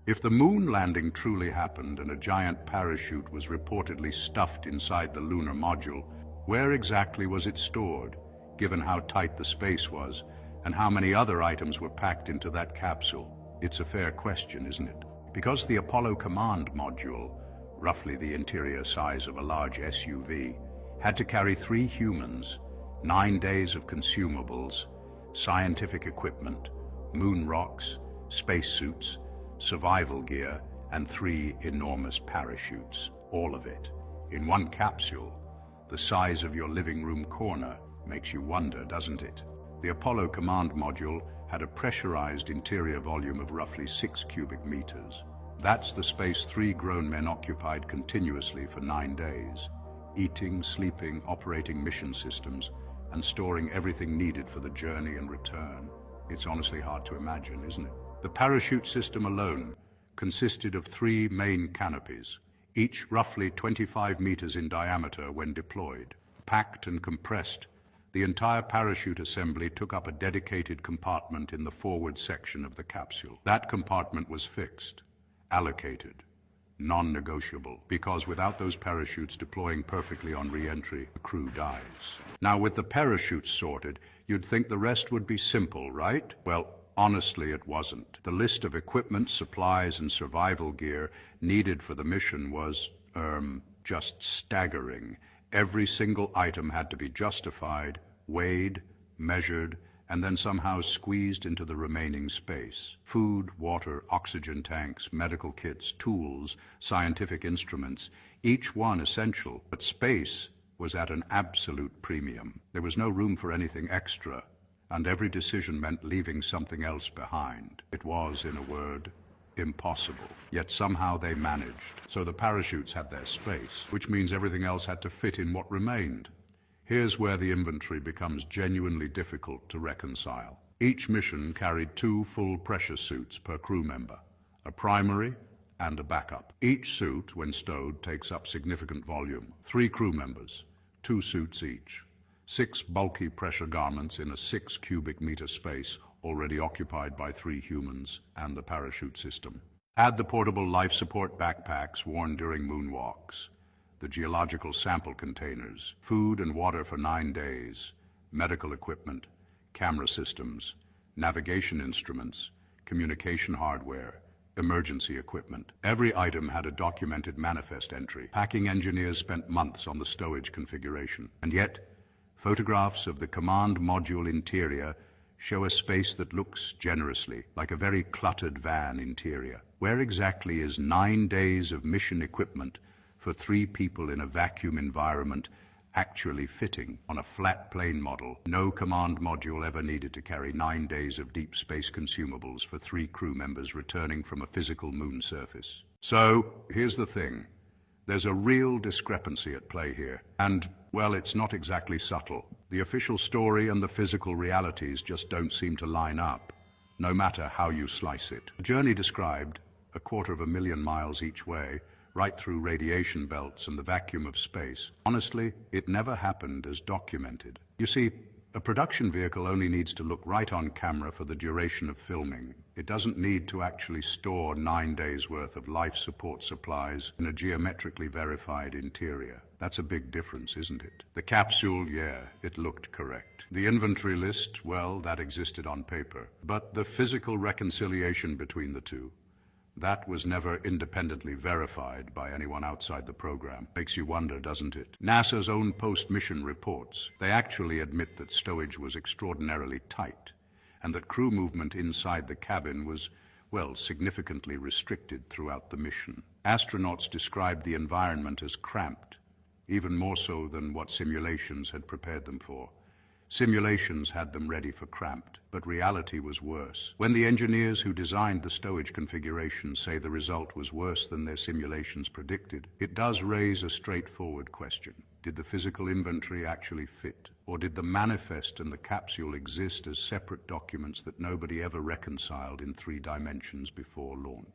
If the moon landing truly happened and a giant parachute was reportedly stuffed inside the lunar module, where exactly was it stored, given how tight the space was, and how many other items were packed into that capsule? It's a fair question, isn't it? Because the Apollo Command Module, roughly the interior size of a large SUV, had to carry 3 humans, 9 days of consumables, scientific equipment, moon rocks, spacesuits, survival gear, and 3 enormous parachutes. All of it in one capsule, the size of your living room corner. Makes you wonder, doesn't it? The Apollo Command Module had a pressurized interior volume of roughly 6 cubic meters. That's the space 3 grown men occupied continuously for 9 days, eating, sleeping, operating mission systems, and storing everything needed for the journey and return. It's honestly hard to imagine, isn't it? The parachute system alone consisted of 3 main canopies, each roughly 25 meters in diameter when deployed. Packed and compressed, the entire parachute assembly took up a dedicated compartment in the forward section of the capsule. That compartment was fixed, allocated, non-negotiable, because without those parachutes deploying perfectly on re-entry, the crew dies. Now, with the parachutes sorted, you'd think the rest would be simple, right? Well, honestly, it wasn't. The list of equipment, supplies, and survival gear needed for the mission was, just staggering. Every single item had to be justified, weighed, measured, and then somehow squeezed into the remaining space. Food, water, oxygen tanks, medical kits, tools, scientific instruments, each one essential, but space was at an absolute premium. There was no room for anything extra, and every decision meant leaving something else behind. It was, in a word, impossible. Yet somehow they managed. So the parachutes had their space, which means everything else had to fit in what remained. Here's where the inventory becomes genuinely difficult to reconcile. Each mission carried 2 full pressure suits per crew member, a primary and a backup. Each suit, when stowed, takes up significant volume. 3 crew members, 2 suits each. 6 bulky pressure garments in a 6 cubic meter space already occupied by 3 humans and the parachute system. Add the portable life support backpacks worn during moonwalks, the geological sample containers, food and water for 9 days, medical equipment, camera systems, navigation instruments, communication hardware, emergency equipment. Every item had a documented manifest entry. Packing engineers spent months on the stowage configuration, and yet photographs of the command module interior show a space that looks generously like a very cluttered van interior. Where exactly is 9 days of mission equipment for 3 people in a vacuum environment actually fitting on a flat plane model? No command module ever needed to carry 9 days of deep space consumables for 3 crew members returning from a physical moon surface. So here's the thing. There's a real discrepancy at play here. And, well, it's not exactly subtle. The official story and the physical realities just don't seem to line up, no matter how you slice it. The journey described, 250,000 miles each way, right through radiation belts and the vacuum of space. Honestly, it never happened as documented. You see, a production vehicle only needs to look right on camera for the duration of filming. It doesn't need to actually store 9 days' worth of life support supplies in a geometrically verified interior. That's a big difference, isn't it? The capsule, yeah, it looked correct. The inventory list, well, that existed on paper. But the physical reconciliation between the two, that was never independently verified by anyone outside the program. Makes you wonder, doesn't it? NASA's own post-mission reports, they actually admit that stowage was extraordinarily tight, and that crew movement inside the cabin was, well, significantly restricted throughout the mission. Astronauts described the environment as cramped, even more so than what simulations had prepared them for. Simulations had them ready for cramped, but reality was worse. When the engineers who designed the stowage configuration say the result was worse than their simulations predicted, it does raise a straightforward question. Did the physical inventory actually fit? Or did the manifest and the capsule exist as separate documents that nobody ever reconciled in 3 dimensions before launch?